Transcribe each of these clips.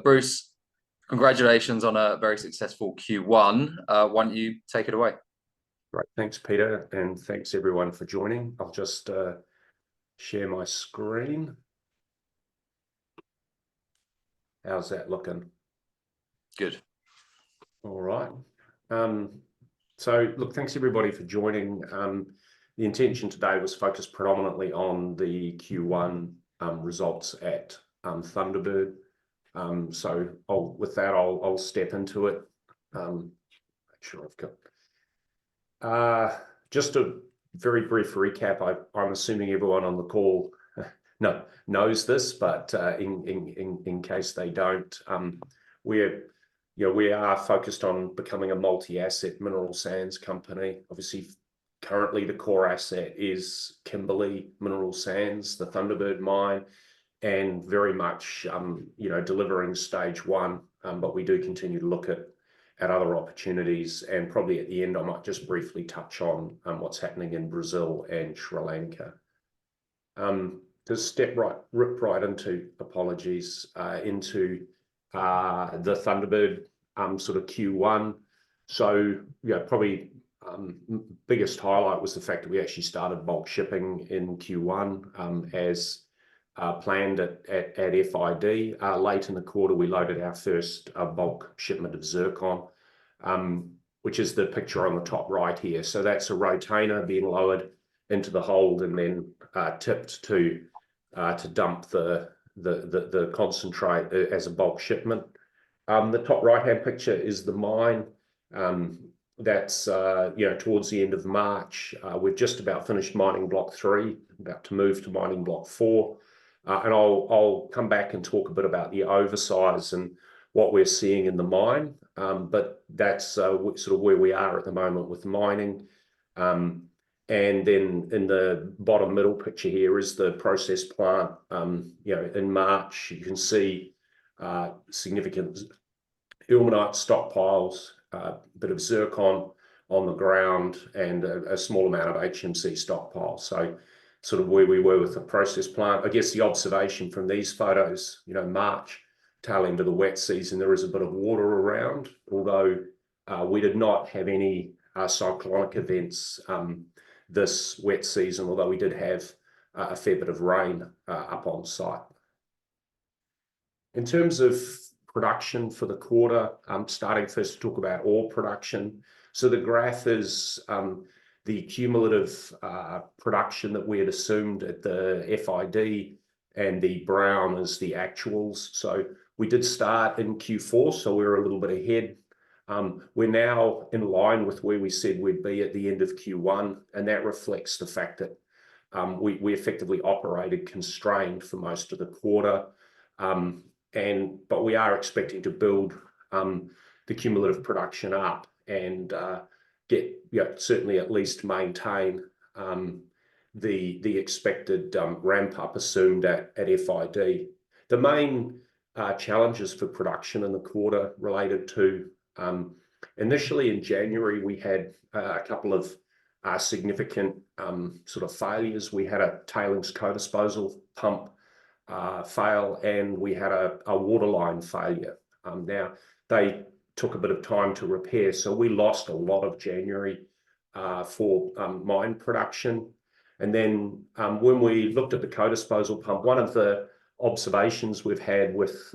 Bruce, congratulations on a very successful Q1. Why don't you take it away? Right, thanks, Peter, and thanks everyone for joining. I'll just share my screen. How's that looking? Good. All right. So look, thanks everybody for joining. The intention today was focused predominantly on the Q1 results at Thunderbird. So with that, I'll step into it. Make sure I've got. Just a very brief recap. I'm assuming everyone on the call knows this, but in case they don't, we are focused on becoming a multi-asset mineral sands company. Obviously, currently the core asset is Kimberley mineral sands, the Thunderbird Mine, and very much delivering stage one. But we do continue to look at other opportunities, and probably at the end I might just briefly touch on what's happening in Brazil and Sri Lanka. To rip right into the Thunderbird sort of Q1. So probably biggest highlight was the fact that we actually started bulk shipping in Q1 as planned at FID. Late in the quarter, we loaded our first bulk shipment of zircon, which is the picture on the top right here. So that's a rotainer being lowered into the hold and then tipped to dump the concentrate as a bulk shipment. The top right-hand picture is the mine. That's towards the end of March. We've just about finished mining block 3, about to move to mining block 4. And I'll come back and talk a bit about the oversize and what we're seeing in the mine. But that's sort of where we are at the moment with mining. And then in the bottom middle picture here is the process plant. In March, you can see significant ilmenite stockpiles, a bit of zircon on the ground, and a small amount of HMC stockpile. So sort of where we were with the process plant. I guess the observation from these photos, March, tail end of the wet season, there is a bit of water around, although we did not have any cyclonic events this wet season, although we did have a fair bit of rain up on site. In terms of production for the quarter, starting first to talk about ore production. So the graph is the cumulative production that we had assumed at the FID, and the brown is the actuals. So we did start in Q4, so we're a little bit ahead. We're now in line with where we said we'd be at the end of Q1, and that reflects the fact that we effectively operated constrained for most of the quarter. But we are expecting to build the cumulative production up and get certainly at least maintain the expected ramp up assumed at FID. The main challenges for production in the quarter related to initially in January we had a couple of significant sort of failures. We had a tailings co-disposal pump fail, and we had a waterline failure. Now they took a bit of time to repair, so we lost a lot of January for mine production. And then when we looked at the co-disposal pump, one of the observations we've had with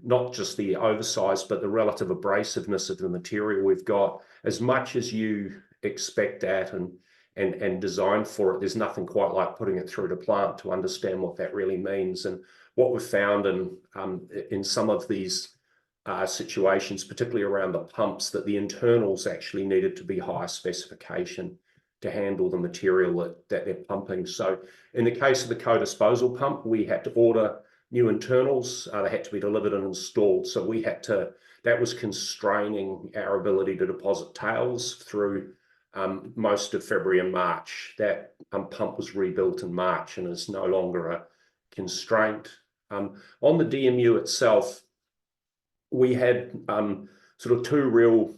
not just the oversize but the relative abrasiveness of the material we've got, as much as you expect that and design for it, there's nothing quite like putting it through the plant to understand what that really means. And what we've found in some of these situations, particularly around the pumps, that the internals actually needed to be higher specification to handle the material that they're pumping. So in the case of the co-disposal pump, we had to order new internals. They had to be delivered and installed. So that was constraining our ability to deposit tails through most of February and March. That pump was rebuilt in March and is no longer a constraint. On the DMU itself, we had sort of two real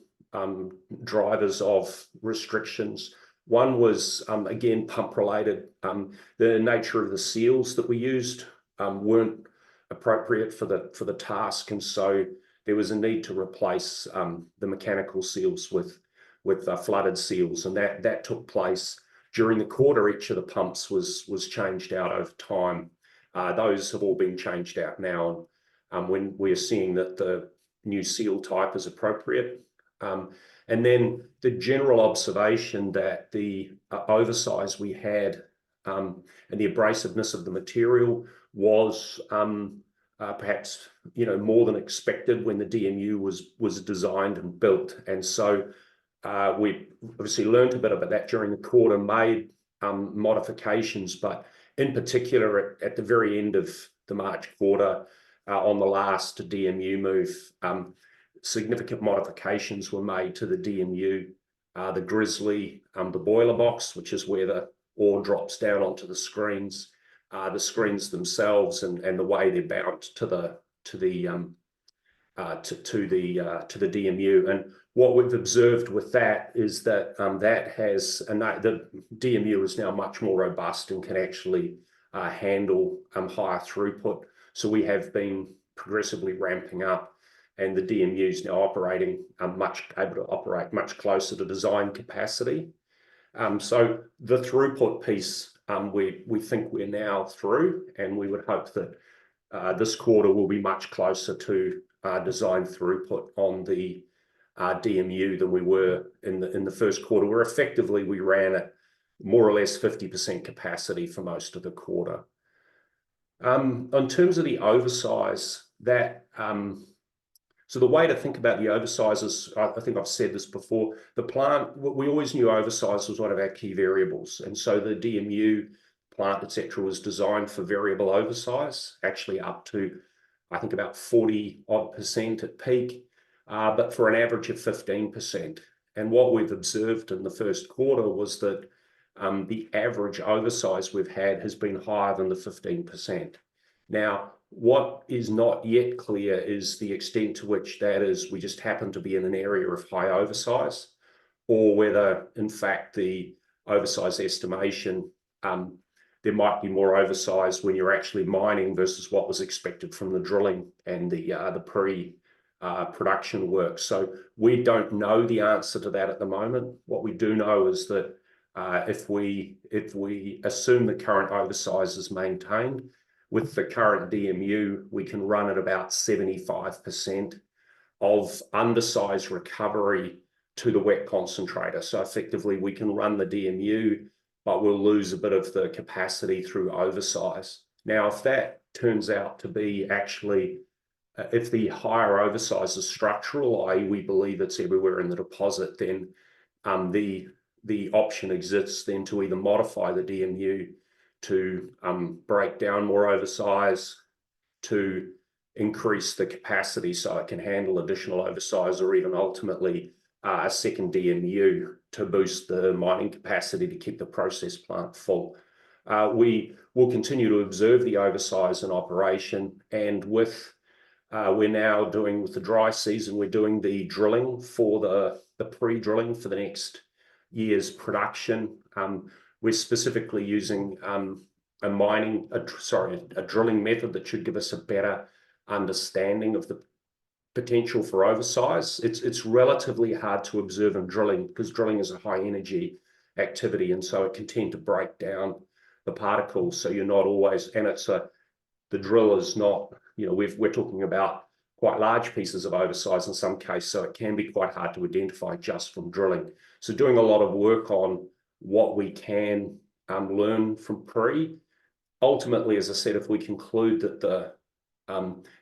drivers of restrictions. One was, again, pump related. The nature of the seals that we used weren't appropriate for the task, and so there was a need to replace the mechanical seals with flooded seals, and that took place during the quarter. Each of the pumps was changed out over time. Those have all been changed out now, when we're seeing that the new seal type is appropriate. And then the general observation that the oversize we had and the abrasiveness of the material was perhaps more than expected when the DMU was designed and built. And so we obviously learned a bit about that during the quarter, made modifications, but in particular at the very end of the March quarter, on the last DMU move, significant modifications were made to the DMU, the Grizzly, the boiler box, which is where the ore drops down onto the screens themselves, and the way they're bound to the DMU. And what we've observed with that is that the DMU is now much more robust and can actually handle higher throughput. So we have been progressively ramping up, and the DMU is now operating able to operate much closer to design capacity. So the throughput piece, we think we're now through, and we would hope that this quarter will be much closer to design throughput on the DMU than we were in the first quarter, where effectively we ran at more or less 50% capacity for most of the quarter. In terms of the oversize, so the way to think about the oversize is, I think I've said this before, the plant, we always knew oversize was one of our key variables. And so the DMU plant, etc., was designed for variable oversize, actually up to, I think, about 40% at peak, but for an average of 15%. And what we've observed in the first quarter was that the average oversize we've had has been higher than the 15%. Now, what is not yet clear is the extent to which that is we just happen to be in an area of high oversize, or whether, in fact, the oversize estimation, there might be more oversize when you're actually mining versus what was expected from the drilling and the pre-production work. So we don't know the answer to that at the moment. What we do know is that if we assume the current oversize is maintained, with the current DMU, we can run at about 75% of undersize recovery to the wet concentrator. So effectively, we can run the DMU, but we'll lose a bit of the capacity through oversize. Now, if that turns out to be actually, if the higher oversize is structural, i.e. we believe it's everywhere in the deposit, then the option exists then to either modify the DMU to break down more oversize, to increase the capacity so it can handle additional oversize, or even ultimately a second DMU to boost the mining capacity to keep the process plant full. We will continue to observe the oversize in operation, and we're now doing, with the dry season, we're doing the drilling for the pre-drilling for the next year's production. We're specifically using a drilling method that should give us a better understanding of the potential for oversize. It's relatively hard to observe in drilling because drilling is a high energy activity, and so it can tend to break down the particles. So you're not always, and the drill is not, we're talking about quite large pieces of oversize in some cases, so it can be quite hard to identify just from drilling. So doing a lot of work on what we can learn from pre. Ultimately, as I said, if we conclude that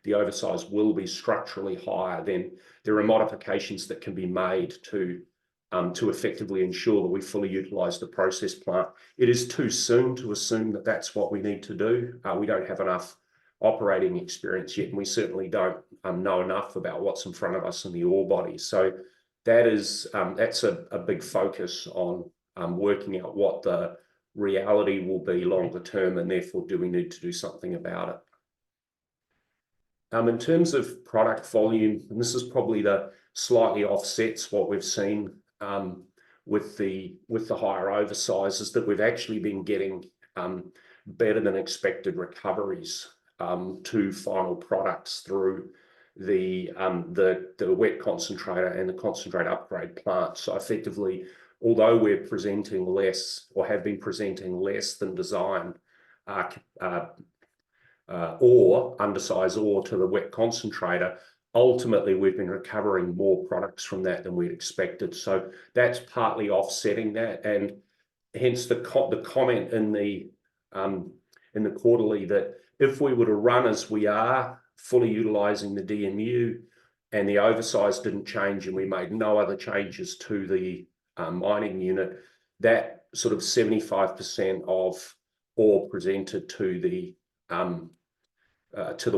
the oversize will be structurally higher, then there are modifications that can be made to effectively ensure that we fully utilize the process plant. It is too soon to assume that that's what we need to do. We don't have enough operating experience yet, and we certainly don't know enough about what's in front of us in the ore body. So that's a big focus on working out what the reality will be longer term, and therefore do we need to do something about it. In terms of product volume, and this is probably the slightly offsets what we've seen with the higher oversizes, that we've actually been getting better than expected recoveries. to final products through the wet concentrator and the concentrate upgrade plant. So effectively, although we're presenting less or have been presenting less than designed undersize ore to the wet concentrator, ultimately we've been recovering more products from that than we'd expected. So that's partly offsetting that, and hence the comment in the quarterly that if we were to run as we are, fully utilizing the DMU, and the oversize didn't change and we made no other changes to the mining unit, that sort of 75% of ore presented to the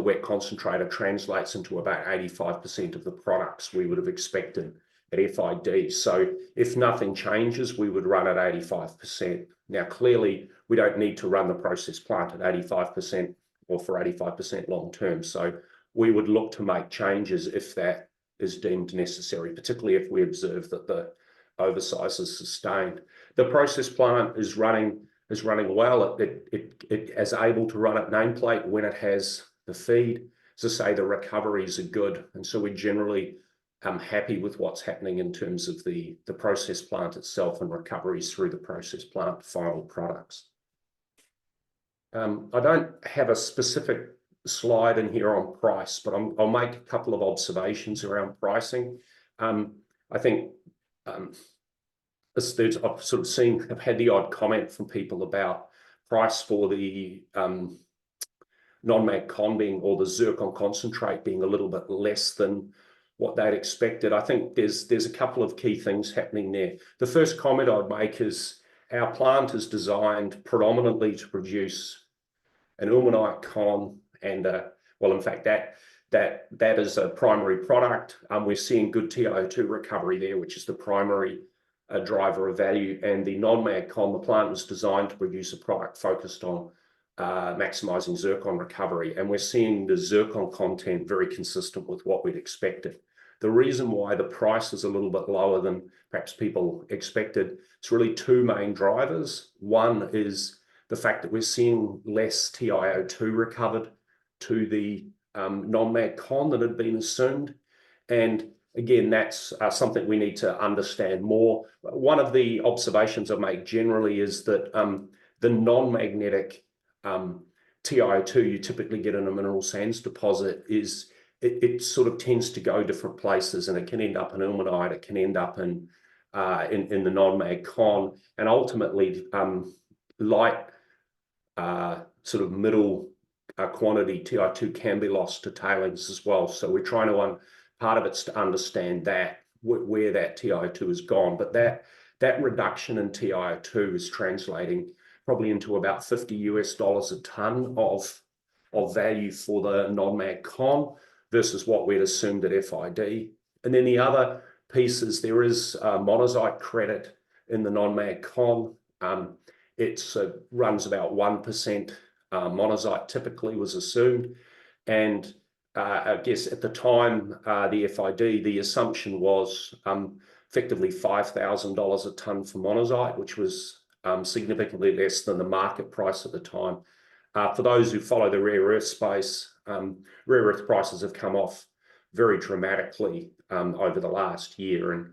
wet concentrator translates into about 85% of the products we would have expected at FID. So if nothing changes, we would run at 85%. Now, clearly, we don't need to run the process plant at 85% or for 85% long term. So we would look to make changes if that is deemed necessary, particularly if we observe that the oversize is sustained. The process plant is running well. It is able to run at nameplate when it has the feed. As I say, the recoveries are good, and so we're generally happy with what's happening in terms of the process plant itself and recoveries through the process plant final products. I don't have a specific slide in here on price, but I'll make a couple of observations around pricing. I think I've sort of seen, I've had the odd comment from people about price for the non-mag con being, or the zircon concentrate being a little bit less than what they'd expected. I think there's a couple of key things happening there. The first comment I'd make is our plant is designed predominantly to produce an ilmenite con, and well, in fact, that is a primary product. We're seeing good TiO2 recovery there, which is the primary driver of value. And the non-mag con, the plant was designed to produce a product focused on maximizing zircon recovery, and we're seeing the zircon content very consistent with what we'd expected. The reason why the price is a little bit lower than perhaps people expected, it's really two main drivers. One is the fact that we're seeing less TiO2 recovered to the non-mag con than had been assumed. And again, that's something we need to understand more. One of the observations I make generally is that the non-magnetic TiO2 you typically get in a mineral sands deposit is it sort of tends to go different places, and it can end up in ilmenite, it can end up in the non-mag con, and ultimately light sort of middle quantity TiO2 can be lost to tailings as well. So we're trying to part of it's to understand that where that TiO2 has gone, but that reduction in TiO2 is translating probably into about $50 a ton of value for the non-mag con versus what we'd assumed at FID. And then the other piece is there is monazite credit in the non-mag con. It runs about 1%. Monazite typically was assumed, and I guess at the time the FID, the assumption was effectively $5,000 a ton for monazite, which was significantly less than the market price at the time. For those who follow the rare earth space, rare earth prices have come off very dramatically over the last year, and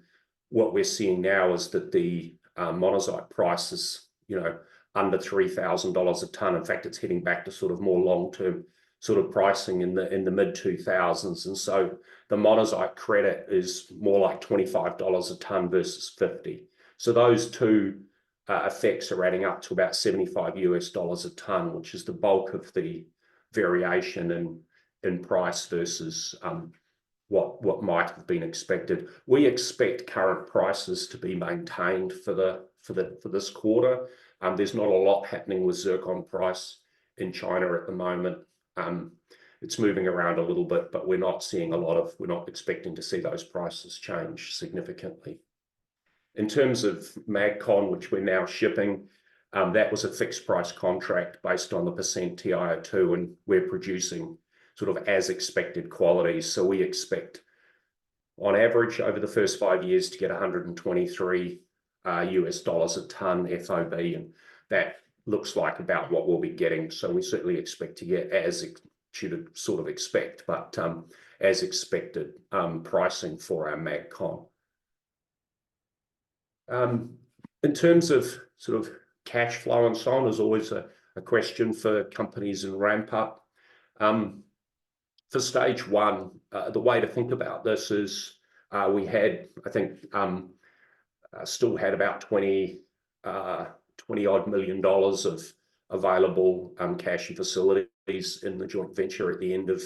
what we're seeing now is that the monazite price is, under $3,000 a ton. In fact, it's heading back to sort of more long-term sort of pricing in the mid-2000s, and so the monazite credit is more like $25 a ton versus $50. So those two effects are adding up to about $75 a ton, which is the bulk of the variation in price versus what might have been expected. We expect current prices to be maintained for this quarter. There's not a lot happening with zircon price in China at the moment. It's moving around a little bit, but we're not expecting to see those prices change significantly. In terms of MagCon, which we're now shipping, that was a fixed price contract based on the percent TiO2, and we're producing sort of as expected qualities. So we expect on average over the first 5 years to get $123 a ton FOB, and that looks like about what we'll be getting. So we certainly expect to get as you'd sort of expect, but as expected, pricing for our MagCon. In terms of sort of cash flow and so on, is always a question for companies in ramp up. For stage one, the way to think about this is we had, I think, still had about 20 odd million dollars of available cash and facilities in the joint venture at the end of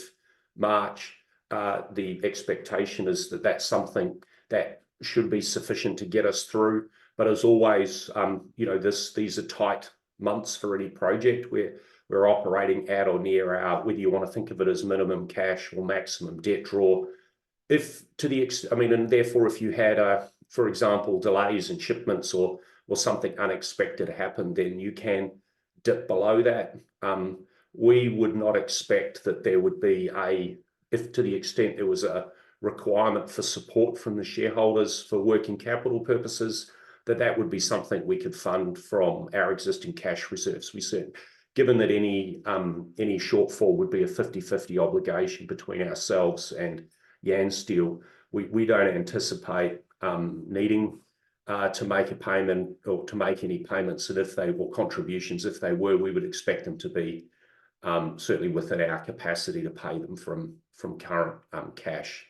March. The expectation is that that's something that should be sufficient to get us through. But as always, you know, these are tight months for any project where we're operating at or near our, whether you want to think of it as minimum cash or maximum debt draw. And therefore, if you had, for example, delays in shipments or something unexpected happened, then you can dip below that. We would not expect that there would be if to the extent there was a requirement for support from the shareholders for working capital purposes, that would be something we could fund from our existing cash reserves. We said, given that any shortfall would be a 50-50 obligation between ourselves and Yansteel, we don't anticipate needing to make a payment or to make any payments, and if they were contributions, if they were, we would expect them to be certainly within our capacity to pay them from current cash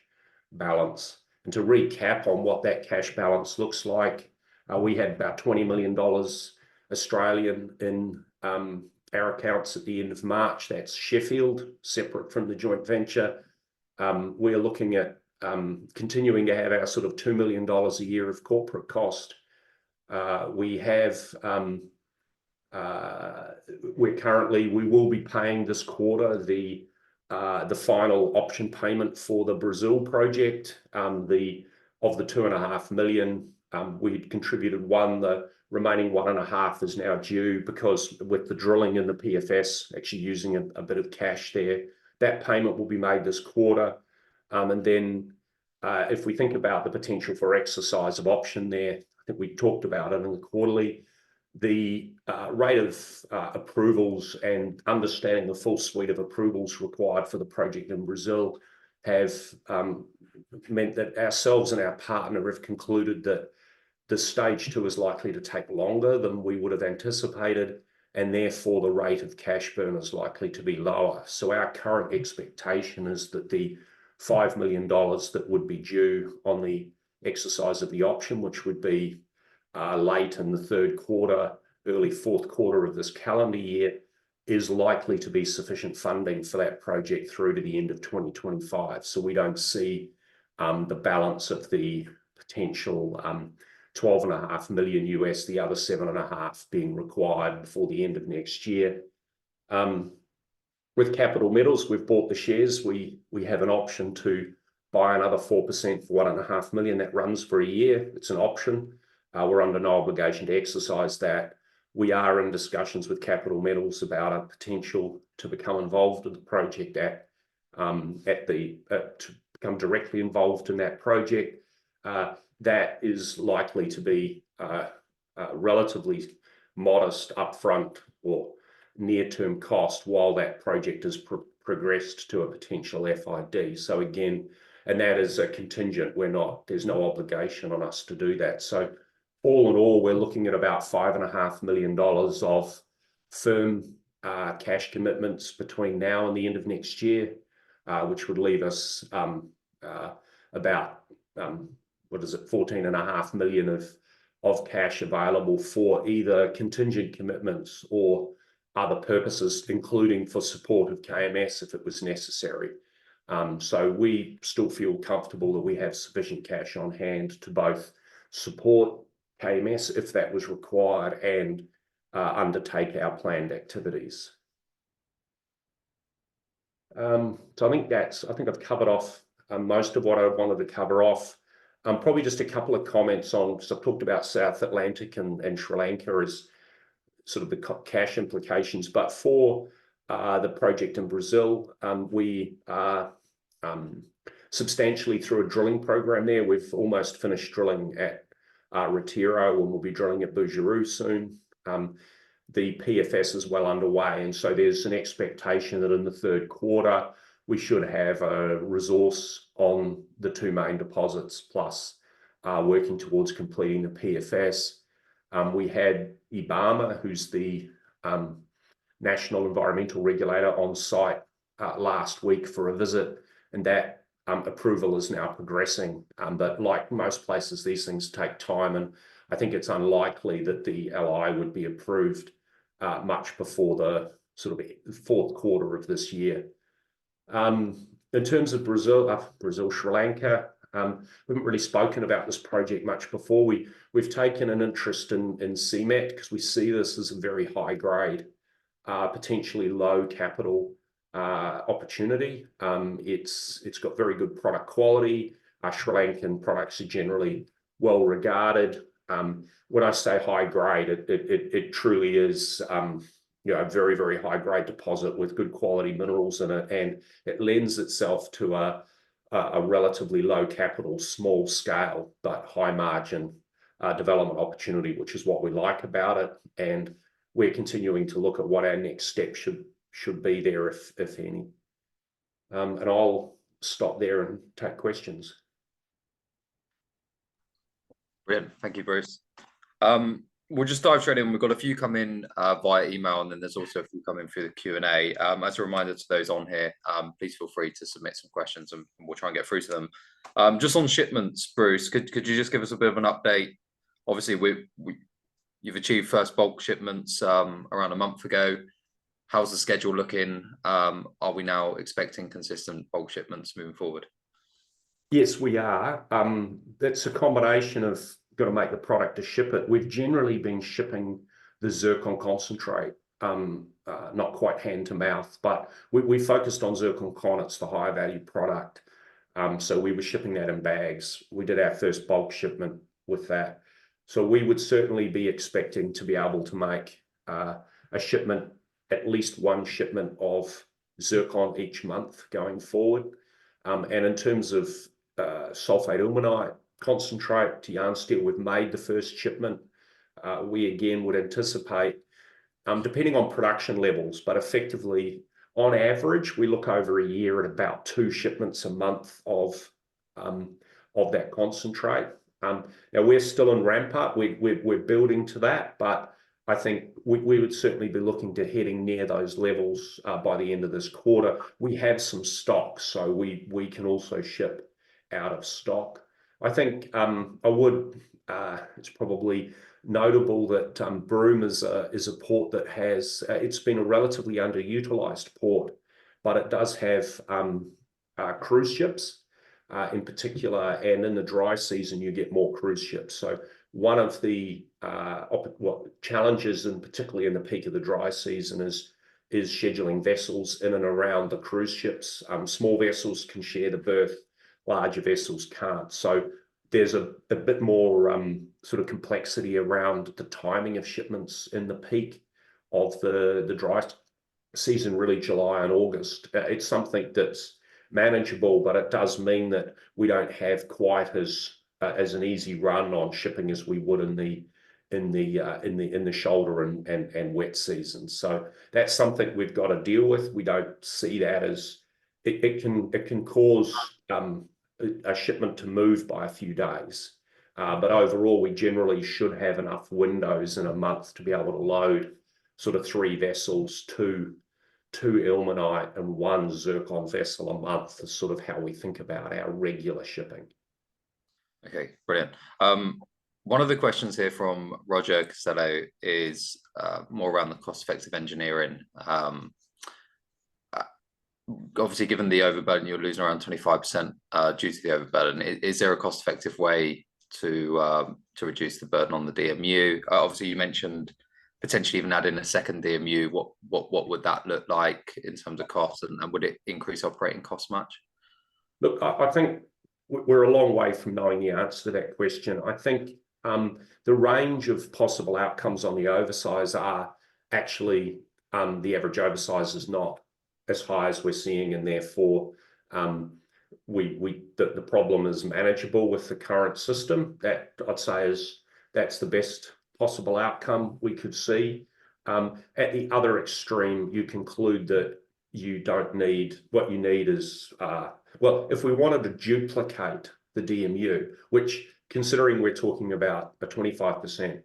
balance. And to recap on what that cash balance looks like, we had about 20 million dollars Australian in our accounts at the end of March. That's Sheffield, separate from the joint venture. We're looking at continuing to have our sort of $2 million a year of corporate cost. We will be paying this quarter the final option payment for the Brazil project. Of the 2.5 million, we'd contributed one. The remaining 1.5 is now due because with the drilling and the PFS actually using a bit of cash there. That payment will be made this quarter. And then if we think about the potential for exercise of option there, I think we talked about it in the quarterly, the rate of approvals and understanding the full suite of approvals required for the project in Brazil have meant that ourselves and our partner have concluded that the stage 2 is likely to take longer than we would have anticipated, and therefore the rate of cash burn is likely to be lower. So our current expectation is that the $5 million that would be due on the exercise of the option, which would be late in the third quarter, early fourth quarter of this calendar year, is likely to be sufficient funding for that project through to the end of 2025. So we don't see the balance of the potential $12.5 million US, the other 7.5 being required before the end of next year. With Capital Metals, we've bought the shares. We have an option to buy another 4% for $1.5 million. That runs for a year. It's an option. We're under no obligation to exercise that. We are in discussions with Capital Metals about a potential to become involved in the project to become directly involved in that project. That is likely to be relatively modest upfront or near-term cost while that project has progressed to a potential FID. So again, and that is a contingent. There's no obligation on us to do that. So all in all, we're looking at about $5.5 million of firm cash commitments between now and the end of next year, which would leave us about $14.5 million of cash available for either contingent commitments or other purposes, including for support of KMS if it was necessary. So we still feel comfortable that we have sufficient cash on hand to both support KMS if that was required and undertake our planned activities. So I think I've covered off most of what I wanted to cover off. Probably just a couple of comments on, so I've talked about South Atlantic and Sri Lanka as sort of the cash implications, but for the project in Brazil, we are substantially through a drilling program there. We've almost finished drilling at Retiro, and we'll be drilling at Bujaru soon. the PFS is well underway, and so there's an expectation that in the third quarter we should have a resource on the two main deposits, plus working towards completing the PFS. We had IBAMA, who's the National Environmental Regulator, on site last week for a visit, and that approval is now progressing. But like most places, these things take time, and I think it's unlikely that the LI would be approved much before the sort of fourth quarter of this year. In terms of Brazil, Sri Lanka, we haven't really spoken about this project much before. We've taken an interest in CMET because we see this as a very high grade, potentially low capital opportunity. It's got very good product quality. Sri Lankan products are generally well regarded. When I say high grade, it truly is a very, very high grade deposit with good quality minerals in it, and it lends itself to a relatively low capital, small scale, but high margin development opportunity, which is what we like about it. And we're continuing to look at what our next step should be there, if any. And I'll stop there and take questions. Brilliant. Thank you, Bruce. We'll just dive straight in. We've got a few come in via email, and then there's also a few coming through the Q&A. As a reminder to those on here, please feel free to submit some questions, and we'll try and get through to them. Just on shipments, Bruce, could you just give us a bit of an update? Obviously, you've achieved first bulk shipments around a month ago. How's the schedule looking? Are we now expecting consistent bulk shipments moving forward? Yes, we are. That's a combination of got to make the product to ship it. We've generally been shipping the zircon concentrate, not quite hand to mouth, but we focused on zircon con. It's the higher value product. So we were shipping that in bags. We did our first bulk shipment with that. So we would certainly be expecting to be able to make a shipment, at least one shipment of zircon each month going forward. And in terms of sulfate ilmenite concentrate to yarn steel, we've made the first shipment. We again would anticipate, depending on production levels, but effectively on average, we look over a year at about 2 shipments a month of that concentrate. Now we're still in ramp up. We're building to that, but I think we would certainly be looking to heading near those levels by the end of this quarter. We have some stock, so we can also ship out of stock. I think it's probably notable that Broome is a port that has it's been a relatively underutilized port, but it does have cruise ships in particular, and in the dry season you get more cruise ships. So one of the challenges, and particularly in the peak of the dry season, is scheduling vessels in and around the cruise ships. Small vessels can share the berth, larger vessels can't. So there's a bit more sort of complexity around the timing of shipments in the peak of the dry season, really July and August. It's something that's manageable, but it does mean that we don't have quite as an easy run on shipping as we would in the shoulder and wet season. So that's something we've got to deal with. We don't see that as it can cause a shipment to move by a few days, but overall we generally should have enough windows in a month to be able to load sort of 3 vessels, two ilmenite and 1 zircon vessel a month is sort of how we think about our regular shipping. Okay, brilliant. One of the questions here from Roger Costello is more around the cost-effective engineering. Obviously, given the overburden, you're losing around 25% due to the overburden. Is there a cost-effective way to reduce the burden on the DMU? Obviously, you mentioned potentially even adding a second DMU. What would that look like in terms of costs, and would it increase operating costs much? Look, I think we're a long way from knowing the answer to that question. I think the range of possible outcomes on the oversize are actually the average oversize is not as high as we're seeing, and therefore the problem is manageable with the current system. That I'd say that's the best possible outcome we could see. At the other extreme, you conclude that you don't need, what you need is, well, if we wanted to duplicate the DMU, which, considering we're talking about a 25%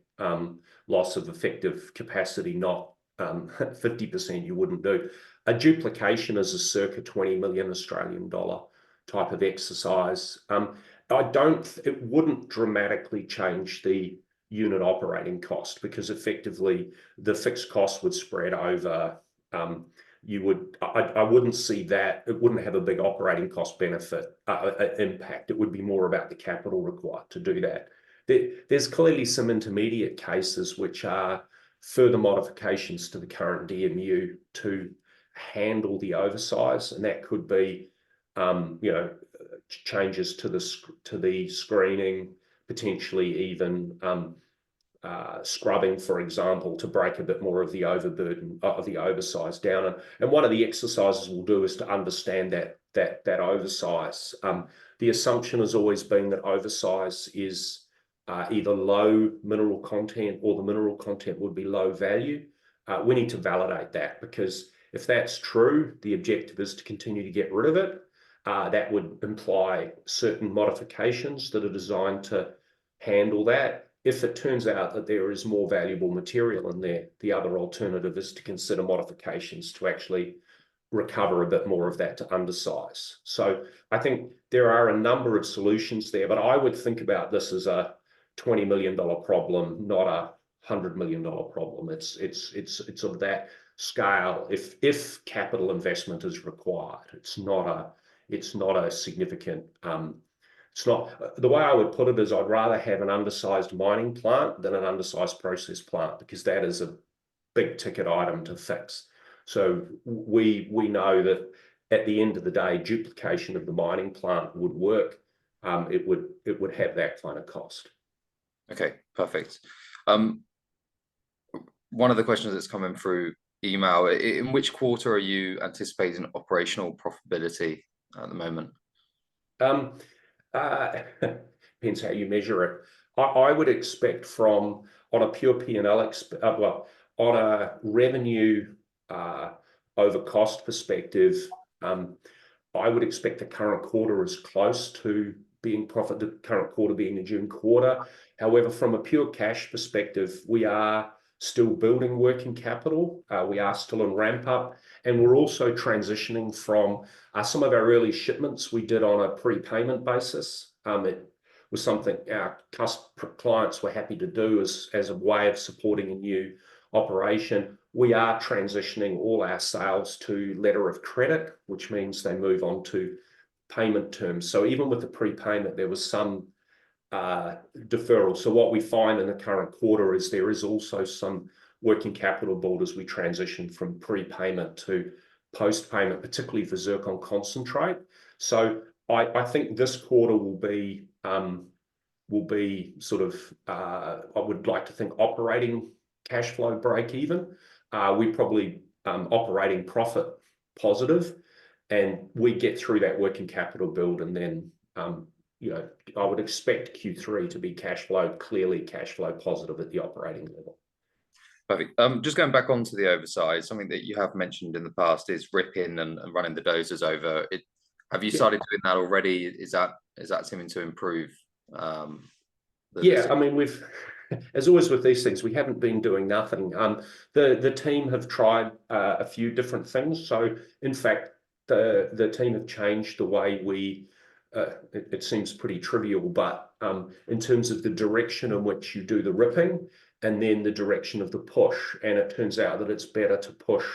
loss of effective capacity, not 50%, you wouldn't do. A duplication is a circa 20 million Australian dollar type of exercise. It wouldn't dramatically change the unit operating cost, because effectively the fixed cost would spread over. I wouldn't see that. It wouldn't have a big operating cost benefit impact. It would be more about the capital required to do that. There's clearly some intermediate cases which are further modifications to the current DMU to handle the oversize, and that could be changes to the screening, potentially even scrubbing, for example, to break a bit more of the overburden of the oversize down. And one of the exercises we'll do is to understand that oversize. The assumption has always been that oversize is either low mineral content, or the mineral content would be low value. We need to validate that, because if that's true, the objective is to continue to get rid of it. That would imply certain modifications that are designed to handle that. If it turns out that there is more valuable material in there, the other alternative is to consider modifications to actually recover a bit more of that to undersize. So I think there are a number of solutions there, but I would think about this as a $20 million problem, not a $100 million problem. It's of that scale. If capital investment is required, it's not a significant. It's not, the way I would put it is, I'd rather have an undersized mining plant than an undersized process plant, because that is a big ticket item to fix. So we know that at the end of the day, duplication of the mining plant would work. It would have that kind of cost. Okay, perfect. One of the questions that's coming through email: in which quarter are you anticipating operational profitability at the moment? Depends how you measure it. I would expect on a pure P&L, on a revenue over cost perspective, I would expect the current quarter is close to being profit, the current quarter being the June quarter. However, from a pure cash perspective, we are still building working capital. We are still in ramp up, and we're also transitioning from some of our early shipments we did on a prepayment basis. It was something our clients were happy to do as a way of supporting a new operation. We are transitioning all our sales to letter of credit, which means they move on to payment terms. So even with the prepayment, there was some deferral. So what we find in the current quarter is there is also some working capital build as we transition from prepayment to post-payment, particularly for zircon concentrate. So I think this quarter will be sort of, I would like to think, operating cash flow break even. We probably operating profit positive, and we get through that working capital build, and then I would expect Q3 to be clearly cash flow positive at the operating level. Perfect. Just going back onto the oversize, something that you have mentioned in the past is ripping and running the dozers over it. Have you started doing that already? Is that seeming to improve? I mean, we've, as always with these things, we haven't been doing nothing. The team have tried a few different things. So in fact, the team have changed the way we, it seems pretty trivial, but in terms of the direction in which you do the ripping, and then the direction of the push. And it turns out that it's better to push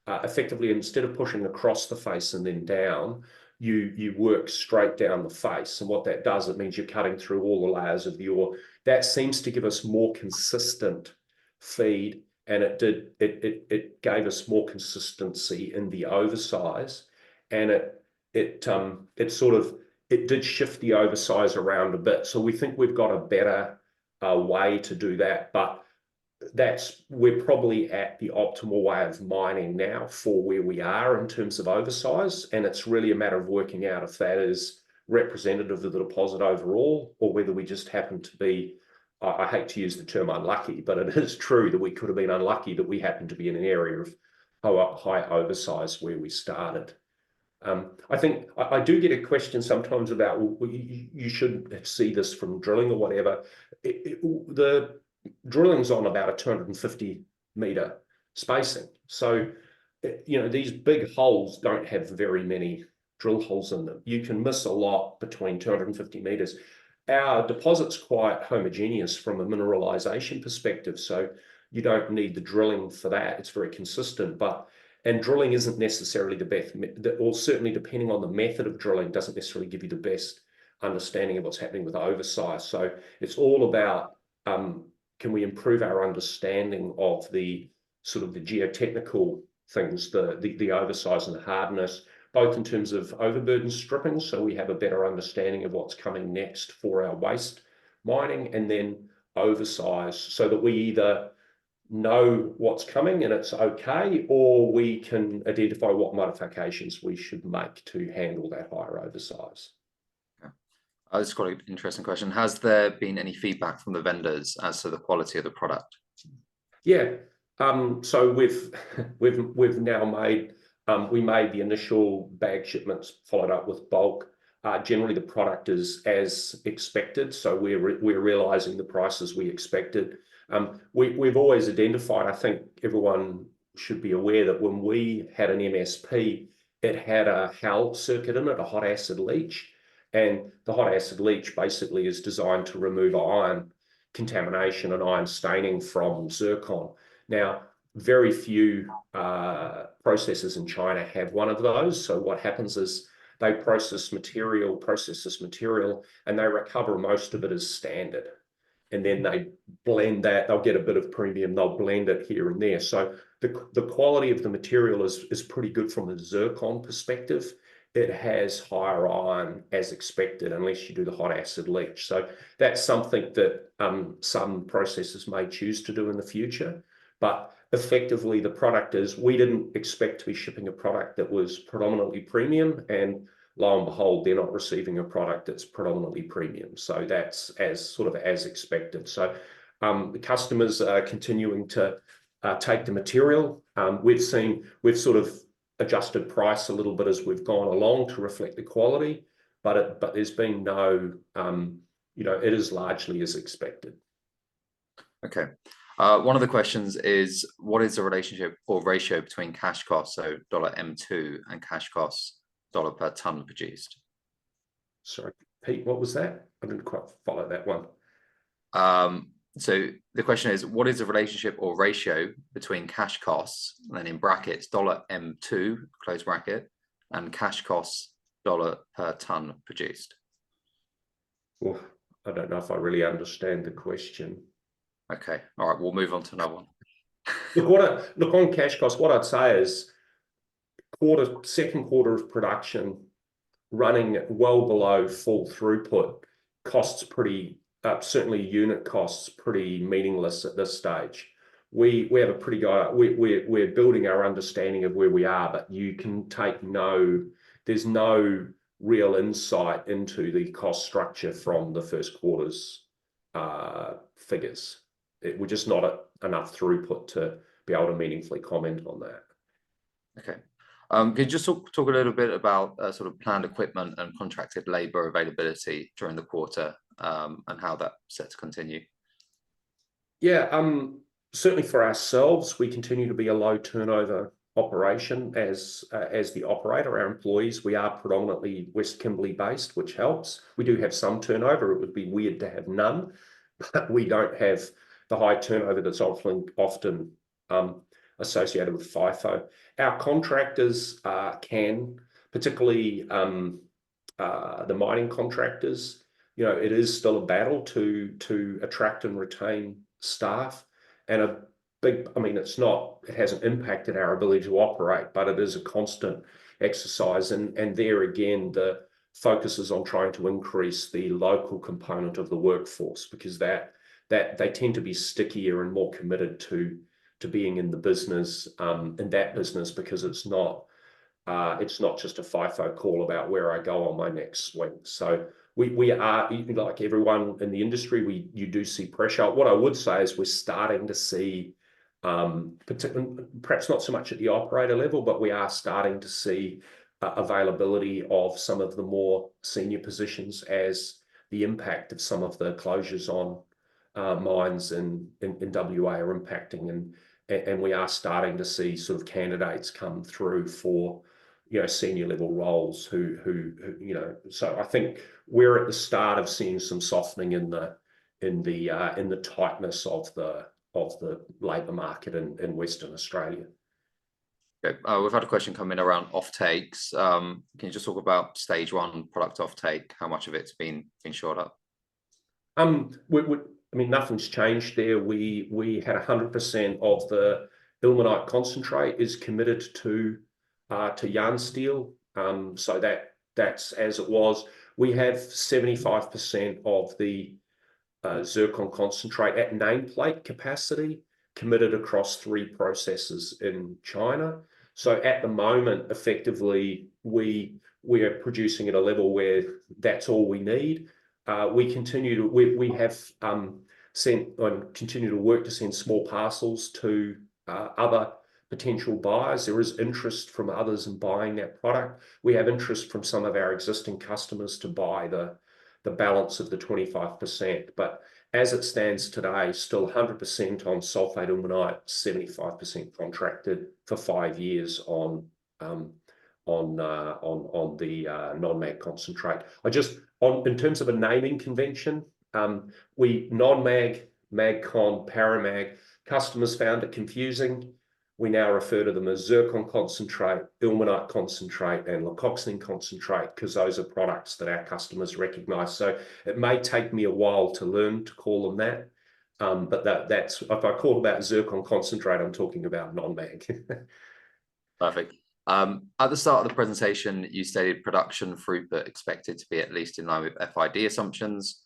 effectively, instead of pushing across the face and then down, you work straight down the face. And what that does, it means you're cutting through all the layers of the ore. That seems to give us more consistent feed, and it gave us more consistency in the oversize, and it did shift the oversize around a bit. So we think we've got a better way to do that, but we're probably at the optimal way of mining now for where we are in terms of oversize, and it's really a matter of working out if that is representative of the deposit overall, or whether we just happen to be I hate to use the term unlucky, but it is true that we could have been unlucky that we happened to be in an area of high oversize where we started. I think I do get a question sometimes about, well, you should see this from drilling or whatever. The drilling's on about a 250-meter spacing. So, these big holes don't have very many drill holes in them. You can miss a lot between 250 meters. Our deposit's quite homogeneous from a mineralization perspective, so you don't need the drilling for that. It's very consistent, and drilling isn't necessarily the best, or certainly depending on the method of drilling, doesn't necessarily give you the best understanding of what's happening with oversize. So it's all about, can we improve our understanding of the sort of the geotechnical things, the oversize and the hardness, both in terms of overburden stripping, so we have a better understanding of what's coming next for our waste mining, and then oversize, so that we either know what's coming and it's okay, or we can identify what modifications we should make to handle that higher oversize. This is quite an interesting question. Has there been any feedback from the vendors as to the quality of the product? Yeah, so we've now made we made the initial bag shipments, followed up with bulk. Generally, the product is as expected, so we're realizing the prices we expected. We've always identified, I think everyone should be aware that when we had an MSP, it had a HAL circuit in it, a hot acid leach. And the hot acid leach basically is designed to remove iron contamination and iron staining from zircon. Now, very few processors in China have one of those. So what happens is they process this material, and they recover most of it as standard. And then they blend that, they'll get a bit of premium, they'll blend it here and there. So the quality of the material is pretty good from a zircon perspective. It has higher iron as expected, unless you do the hot acid leach. So that's something that some processors may choose to do in the future. But effectively, the product is, we didn't expect to be shipping a product that was predominantly premium, and lo and behold, they're not receiving a product that's predominantly premium. So that's as expected. So the customers are continuing to take the material. We've sort of adjusted price a little bit as we've gone along to reflect the quality, but there's been no, it is largely as expected. Okay. One of the questions is, what is the relationship or ratio between cash costs, so $M2, and cash costs dollar per ton produced? Sorry, Pete, what was that? I didn't quite follow that one. So the question is, what is the relationship or ratio between cash costs, and then in brackets, $M2, close bracket, and cash costs dollar per ton produced? Well, I don't know if I really understand the question. Okay, all right, we'll move on to another one. Look, on cash costs, what I'd say is second quarter of production running well below full throughput, costs pretty, certainly unit costs pretty meaningless at this stage. We have a pretty good, we're building our understanding of where we are, but you can take there's no real insight into the cost structure from the first quarter's figures. We're just not enough throughput to be able to meaningfully comment on that. Okay. Can you just talk a little bit about sort of planned equipment and contracted labour availability during the quarter, and how that's set to continue? Yeah, certainly for ourselves, we continue to be a low turnover operation as the operator. Our employees, we are predominantly West Kimberley based, which helps. We do have some turnover. It would be weird to have none, but we don't have the high turnover that's often associated with FIFO. Our contractors can, particularly the mining contractors, it is still a battle to attract and retain staff, and it hasn't impacted our ability to operate, but it is a constant exercise, and there again, the focus is on trying to increase the local component of the workforce, because that they tend to be stickier and more committed to being in the business, in that business, because it's not just a FIFO call about where I go on my next swing. So we are, like everyone in the industry, you do see pressure. What I would say is we're starting to see, perhaps not so much at the operator level, but we are starting to see availability of some of the more senior positions as the impact of some of the closures on mines in WA are impacting, and we are starting to see sort of candidates come through for senior level roles who so I think we're at the start of seeing some softening in the tightness of the labour market in Western Australia. Okay. We've had a question come in around offtakes. Can you just talk about stage one product offtake? How much of it's been shored up? I mean, nothing's changed there. We had 100% of the ilmenite concentrate is committed to yarn steel. So that's as it was. We have 75% of the zircon concentrate at nameplate capacity committed across 3 processes in China. So at the moment, effectively, we are producing at a level where that's all we need. We have sent and continue to work to send small parcels to other potential buyers. There is interest from others in buying that product. We have interest from some of our existing customers to buy the balance of the 25%. But as it stands today, still 100% on sulfate ilmenite, 75% contracted for 5 years on the non-mag concentrate. In terms of a naming convention, we non-mag, magcon, paramag, customers found it confusing. We now refer to them as zircon concentrate, ilmenite concentrate, and leucoxene concentrate, because those are products that our customers recognise. So it may take me a while to learn to call them that, but that's if I call about zircon concentrate, I'm talking about non-mag. Perfect. At the start of the presentation, you stated production throughput expected to be at least in line with FID assumptions,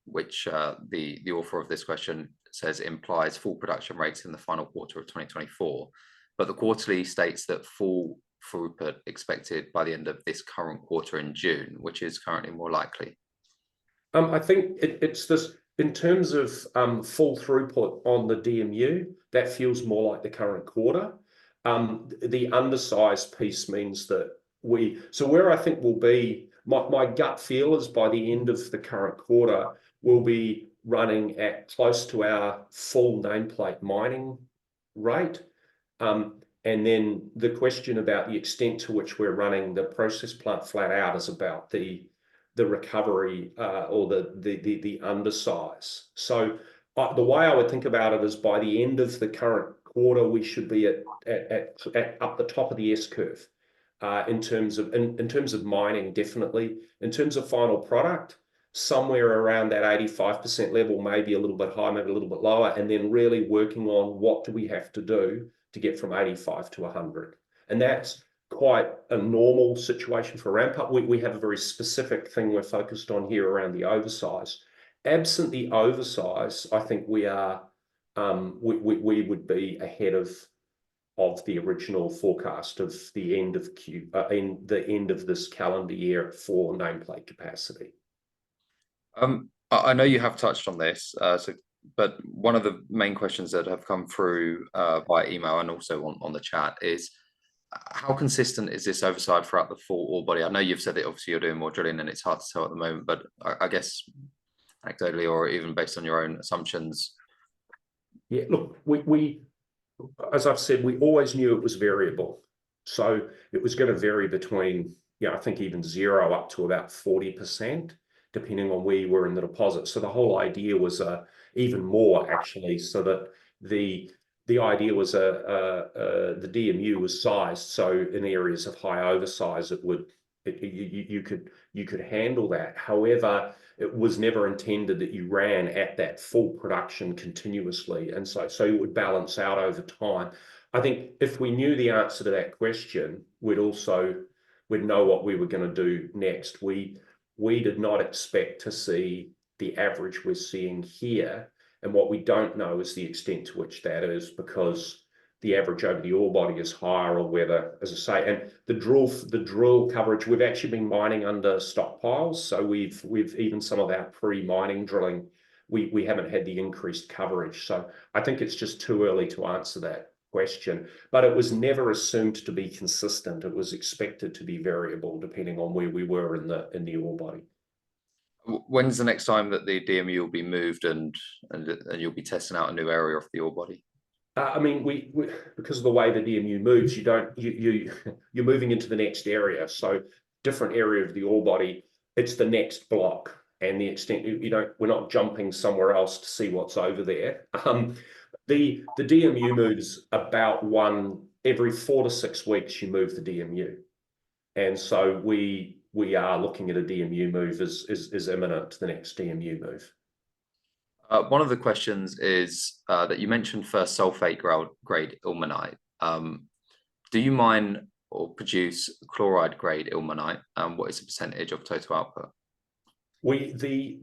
which the author of this question says implies full production rates in the final quarter of 2024. But the quarterly states that full throughput expected by the end of this current quarter in June, which is currently more likely. I think it's this, in terms of full throughput on the DMU, that feels more like the current quarter. The undersized piece means that where I think we'll be, my gut feel is by the end of the current quarter, we'll be running at close to our full nameplate mining rate. And then the question about the extent to which we're running the process plant flat out is about the recovery or the undersize. So the way I would think about it is by the end of the current quarter, we should be at up the top of the S curve in terms of mining, definitely. In terms of final product, somewhere around that 85% level, maybe a little bit higher, maybe a little bit lower, and then really working on what do we have to do to get from 85 to 100. And that's quite a normal situation for ramp up. We have a very specific thing we're focused on here around the oversize. Absent the oversize, I think we would be ahead of the original forecast of the end of this calendar year for nameplate capacity. I know you have touched on this, but one of the main questions that have come through by email and also on the chat is, how consistent is this oversize throughout the full ore body? I know you've said that obviously you're doing more drilling and it's hard to tell at the moment, but I guess anecdotally or even based on your own assumptions. Yeah, look, we as I've said, we always knew it was variable. So it was going to vary between, I think even 0 up to about 40%, depending on where you were in the deposit. So the whole idea was even more, actually, so that the idea was the DMU was sized so in areas of high oversize you could handle that. However, it was never intended that you ran at that full production continuously, and so it would balance out over time. I think if we knew the answer to that question, we'd know what we were going to do next. We did not expect to see the average we're seeing here, and what we don't know is the extent to which that is, because the average over the ore body is higher, or whether, as I say, and the drill coverage, we've actually been mining under stockpiles. So we've even some of our pre-mining drilling, we haven't had the increased coverage. So I think it's just too early to answer that question, but it was never assumed to be consistent. It was expected to be variable depending on where we were in the ore body. When's the next time that the DMU will be moved and you'll be testing out a new area of the ore body? I mean, we because of the way the DMU moves, you're moving into the next area. So different area of the ore body, it's the next block, and the extent we're not jumping somewhere else to see what's over there. The DMU moves about every 4 to 6 weeks. You move the DMU, and so we are looking at a DMU move is imminent to the next DMU move. One of the questions is that you mentioned first sulfate grade ilmenite. Do you mine or produce chloride grade ilmenite? What is the percentage of total output? The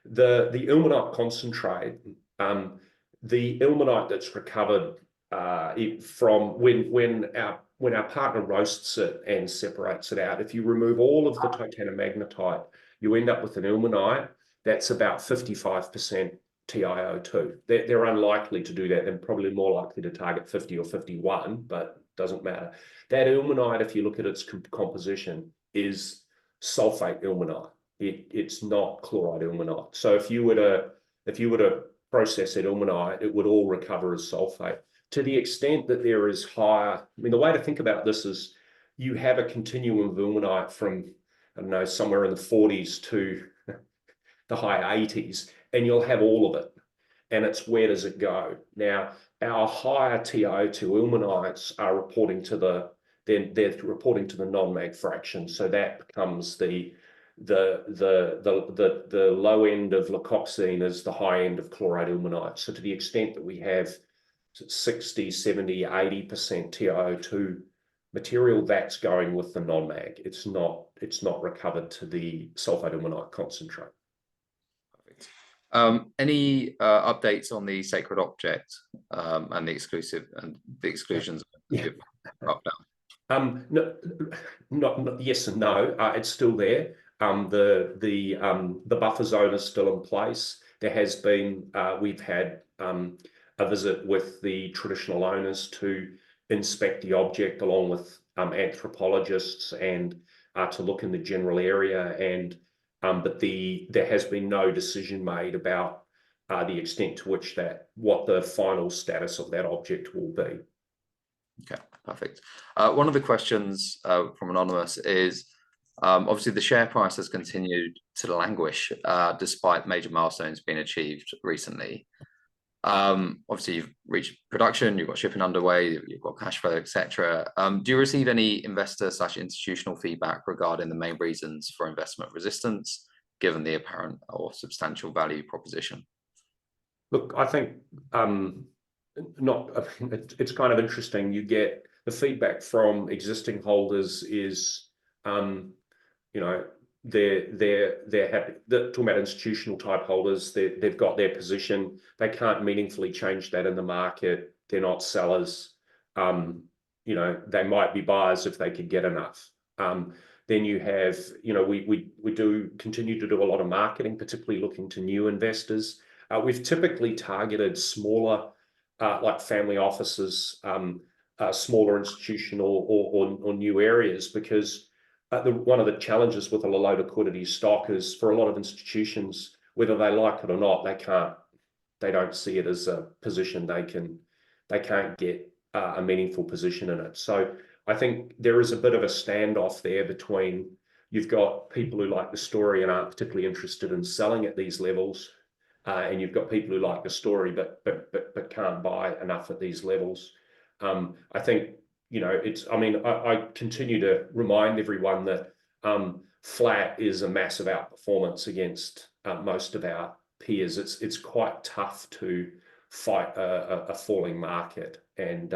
ilmenite concentrate, the ilmenite that's recovered from when our partner roasts it and separates it out, if you remove all of the titanomagnetite, you end up with an ilmenite that's about 55% TiO2. They're unlikely to do that. They're probably more likely to target 50 or 51, but doesn't matter. That ilmenite, if you look at its composition, is sulfate ilmenite. It's not chloride ilmenite. So if you were to process that ilmenite, it would all recover as sulfate. To the extent that there is higher, I mean, the way to think about this is you have a continuum of ilmenite from, I don't know, somewhere in the 40s to the high 80s, and you'll have all of it. And it's where does it go? Now, our higher TiO2 ilmenites are reporting to they're reporting to the non-mag fraction. So that becomes the low end of leucoxene is the high end of chloride ilmenite. So to the extent that we have 60, 70, 80% TiO2 material, that's going with the non-mag. It's not recovered to the sulfate ilmenite concentrate. Any updates on the sacred object and the exclusions? Yeah. Up, down? No, not yes and no. It's still there. The buffer zone is still in place. There has been we've had a visit with the traditional owners to inspect the object along with anthropologists and to look in the general area, and but there has been no decision made about the extent to which what the final status of that object will be. Okay, perfect. One of the questions from Anonymous is, obviously the share price has continued to languish despite major milestones being achieved recently. Obviously you've reached production, you've got shipping underway, you've got cash flow, etc. Do you receive any investor/institutional feedback regarding the main reasons for investment resistance, given the apparent or substantial value proposition? Look, I think it's kind of interesting. You get the feedback from existing holders is, they're happy. Talking about institutional type holders, they've got their position. They can't meaningfully change that in the market. They're not sellers. They might be buyers if they could get enough. Then you have, we do continue to do a lot of marketing, particularly looking to new investors. We've typically targeted smaller, like family offices, smaller institutional or new areas, because one of the challenges with a low liquidity stock is, for a lot of institutions, whether they like it or not, they don't see it as a position they can't get a meaningful position in it. So I think there is a bit of a standoff there between, you've got people who like the story and aren't particularly interested in selling at these levels, and you've got people who like the story but can't buy enough at these levels. I think, I continue to remind everyone that flat is a massive outperformance against most of our peers. It's quite tough to fight a falling market, and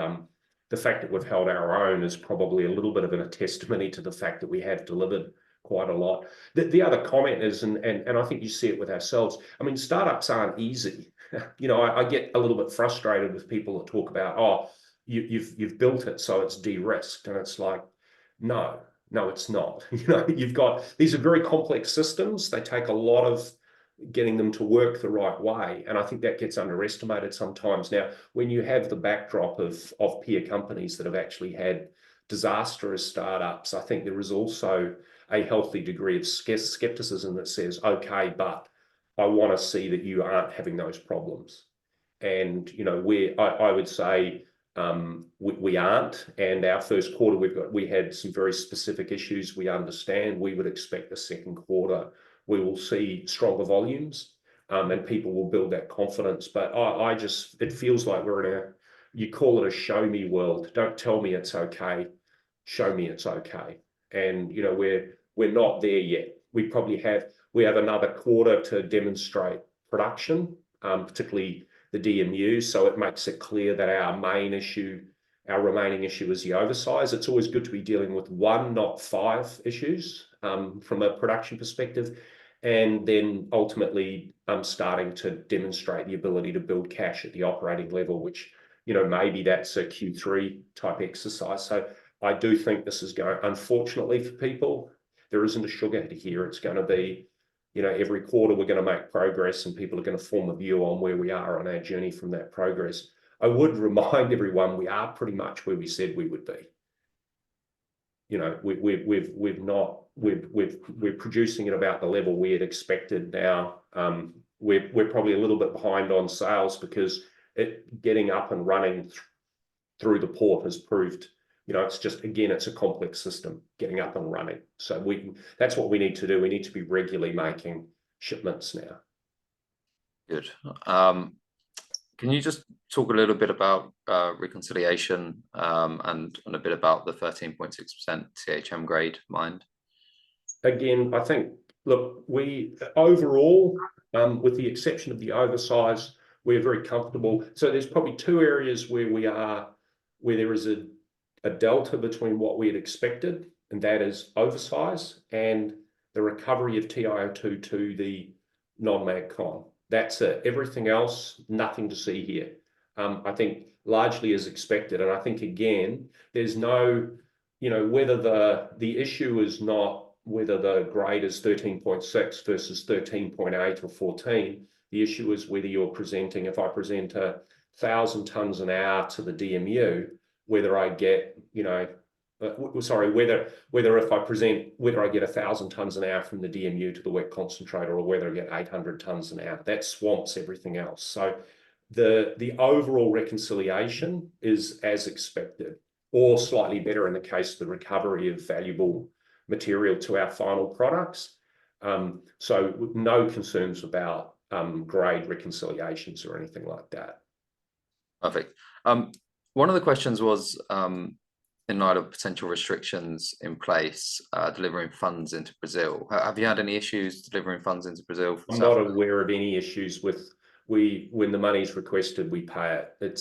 the fact that we've held our own is probably a little bit of a testimony to the fact that we have delivered quite a lot. The other comment is, and I think you see it with ourselves, I mean, startups aren't easy. you know, I get a little bit frustrated with people that talk about, oh, you've built it so it's de-risked, and it's like, no, it's not. You know, you've got, these are very complex systems. They take a lot of getting them to work the right way, and I think that gets underestimated sometimes. Now, when you have the backdrop of peer companies that have actually had disastrous startups, I think there is also a healthy degree of skepticism that says, okay, but I want to see that you aren't having those problems. And, you know, I would say we aren't. And our first quarter, we had some very specific issues we understand. We would expect the second quarter, we will see stronger volumes, and people will build that confidence. But it feels like we're in you call it a show me world. Don't tell me it's okay. Show me it's okay. And, you know, we're not there yet. We have another quarter to demonstrate production, particularly the DMU. So it makes it clear that our remaining issue is the oversize. It's always good to be dealing with one, not five issues from a production perspective. And then ultimately starting to demonstrate the ability to build cash at the operating level, which, you know, maybe that's a Q3 type exercise. So I do think this is going, unfortunately for people, there isn't a sugar hit here. It's going to be, you know, every quarter we're going to make progress, and people are going to form a view on where we are on our journey from that progress. I would remind everyone we are pretty much where we said we would be. You know, we're producing at about the level we had expected. Now we're probably a little bit behind on sales because getting up and running through the port has proved, you know, it's just, again, it's a complex system getting up and running. So that's what we need to do. We need to be regularly making shipments now. Good. Can you just talk a little bit about reconciliation and a bit about the 13.6% THM grade mined? Again, I think, look, we overall, with the exception of the oversize, we're very comfortable. So there's probably two areas where there is a delta between what we had expected, and that is oversize and the recovery of TiO2 to the non-mag con. That's it. Everything else, nothing to see here. I think largely as expected. And I think, again, there's no, you know, whether the issue is not whether the grade is 13.6 versus 13.8 or 14. The issue is whether you're presenting, if I present 1,000 tonnes an hour to the DMU, whether I get, you know, whether I get 1,000 tonnes an hour from the DMU to the wet concentrator, or whether I get 800 tonnes an hour. That swamps everything else. So the overall reconciliation is as expected, or slightly better in the case of the recovery of valuable material to our final products. So no concerns about grade reconciliations or anything like that. Perfect. One of the questions was, in light of potential restrictions in place, delivering funds into Brazil. Have you had any issues delivering funds into Brazil? I'm not aware of any issues with when the money's requested, we pay it.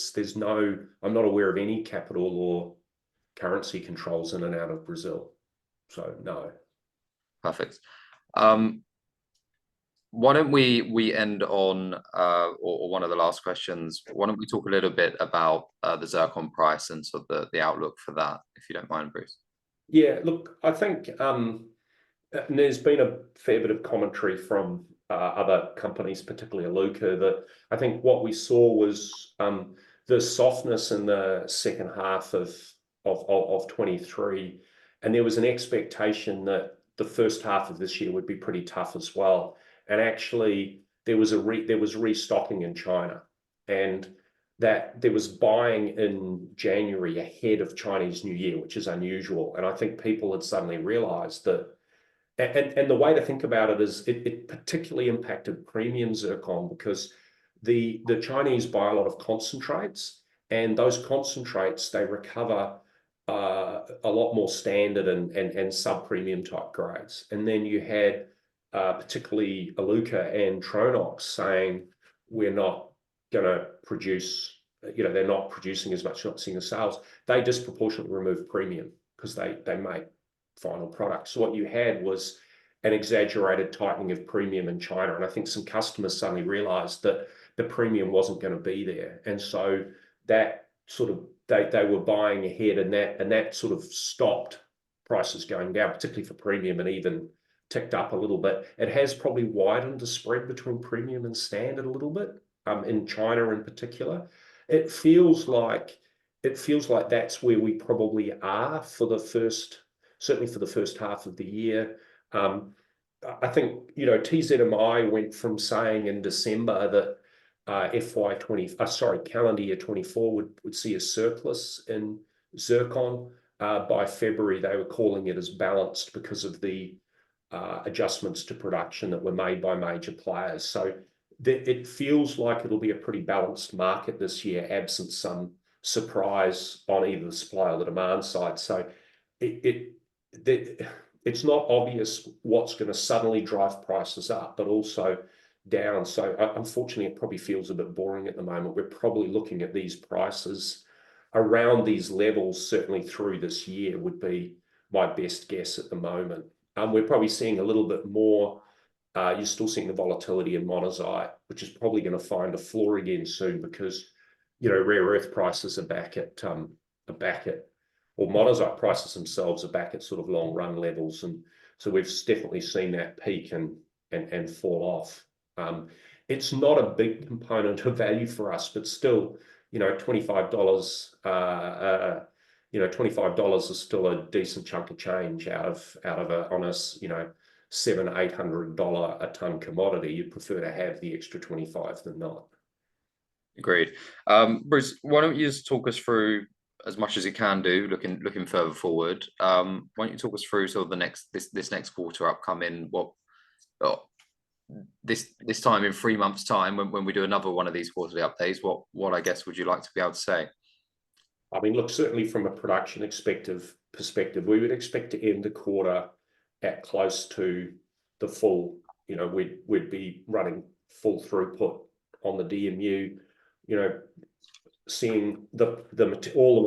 I'm not aware of any capital or currency controls in and out of Brazil. So no. Perfect. Why don't we end on, or one of the last questions, why don't we talk a little bit about the zircon price and sort of the outlook for that, if you don't mind, Bruce? Yeah, look, I think there's been a fair bit of commentary from other companies, particularly Iluka, that I think what we saw was the softness in the second half of 23, and there was an expectation that the first half of this year would be pretty tough as well. And actually, there was restocking in China, and that there was buying in January ahead of Chinese New Year, which is unusual. And I think people had suddenly realized that, and the way to think about it is it particularly impacted premium zircon, because the Chinese buy a lot of concentrates, and those concentrates, they recover a lot more standard and sub-premium type grades. And then you had particularly Iluka and Tronox saying, we're not going to produce, you know, they're not producing as much, not seeing the sales. They disproportionately remove premium because they make final products. So what you had was an exaggerated tightening of premium in China. And I think some customers suddenly realized that the premium wasn't going to be there. And so that sort of, they were buying ahead, and that sort of stopped prices going down, particularly for premium, and even ticked up a little bit. It has probably widened the spread between premium and standard a little bit, in China in particular. It feels like that's where we probably are for the first, certainly for the first half of the year. I think, you know, TZMI went from saying in December that calendar year 24 would see a surplus in zircon. By February, they were calling it as balanced because of the adjustments to production that were made by major players. So it feels like it'll be a pretty balanced market this year, absent some surprise on either the supply or the demand side. So it's not obvious what's going to suddenly drive prices up, but also down. So unfortunately, it probably feels a bit boring at the moment. We're probably looking at these prices around these levels, certainly through this year, would be my best guess at the moment. We're probably seeing a little bit more. You're still seeing the volatility in monazite, which is probably going to find a floor again soon, because, you know, rare earth prices are back at, or monazite prices themselves are back at sort of long run levels. And so we've definitely seen that peak and fall off. It's not a big component of value for us, but still, you know, $25, $25 is still a decent chunk of change out of on us, you know, $700-800 a ton commodity. You'd prefer to have the extra 25 than not. Agreed. Bruce, why don't you just talk us through, as much as you can do, looking further forward. Why don't you talk us through sort of the this next quarter upcoming? This time in 3 months' time, when we do another one of these quarterly updates, what I guess would you like to be able to say? I mean, look, certainly from a production perspective, we would expect to end the quarter at close to the full. You know, we'd be running full throughput on the DMU. You know, seeing all the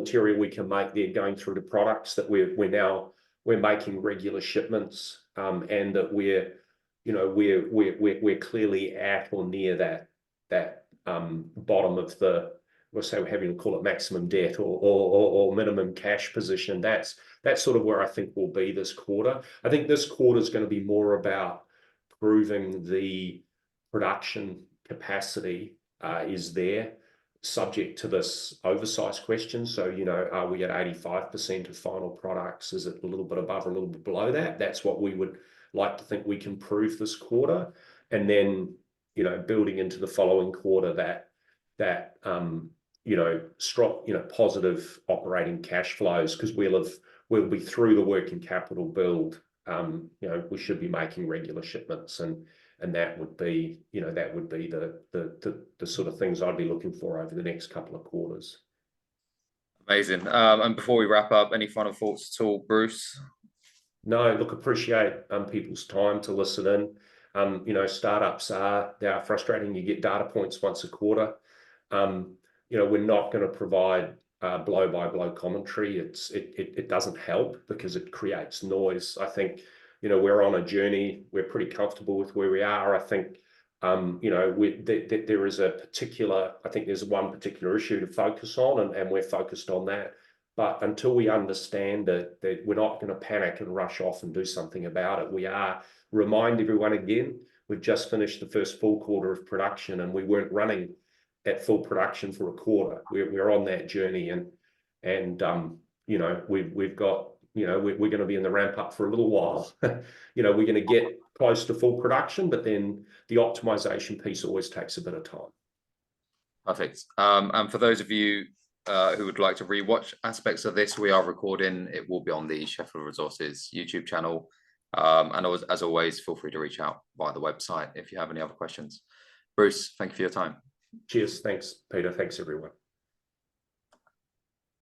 material we can make there going through to products that we're making regular shipments, and that we're clearly at or near that bottom of the, we'll say we're having to call it maximum debt or minimum cash position. That's sort of where I think we'll be this quarter. I think this quarter is going to be more about proving the production capacity is there, subject to this oversized question. So, you know, are we at 85% of final products? Is it a little bit above or a little bit below that? That's what we would like to think we can prove this quarter. And then, you know, building into the following quarter that strong, positive operating cash flows, because we'll be through the working capital build. We should be making regular shipments, and that would be the sort of things I'd be looking for over the next couple of quarters. Amazing. And before we wrap up, any final thoughts at all, Bruce? No, look, appreciate people's time to listen in. Startups they are frustrating. You get data points once a quarter. We're not going to provide blow by blow commentary. It doesn't help because it creates noise. I think, we're on a journey. We're pretty comfortable with where we are. I think, there is there's one particular issue to focus on, and we're focused on that. But until we understand that we're not going to panic and rush off and do something about it. Remind everyone again, we've just finished the first full quarter of production, and we weren't running at full production for a quarter. We're on that journey, and we've got, we're going to be in the ramp up for a little while. We're going to get close to full production, but then the optimization piece always takes a bit of time. Perfect. And for those of you who would like to rewatch aspects of this, we are recording. It will be on the Sheffield Resources YouTube channel. And as always, feel free to reach out via the website if you have any other questions. Bruce, thank you for your time. Cheers. Thanks, Peter. Thanks, everyone.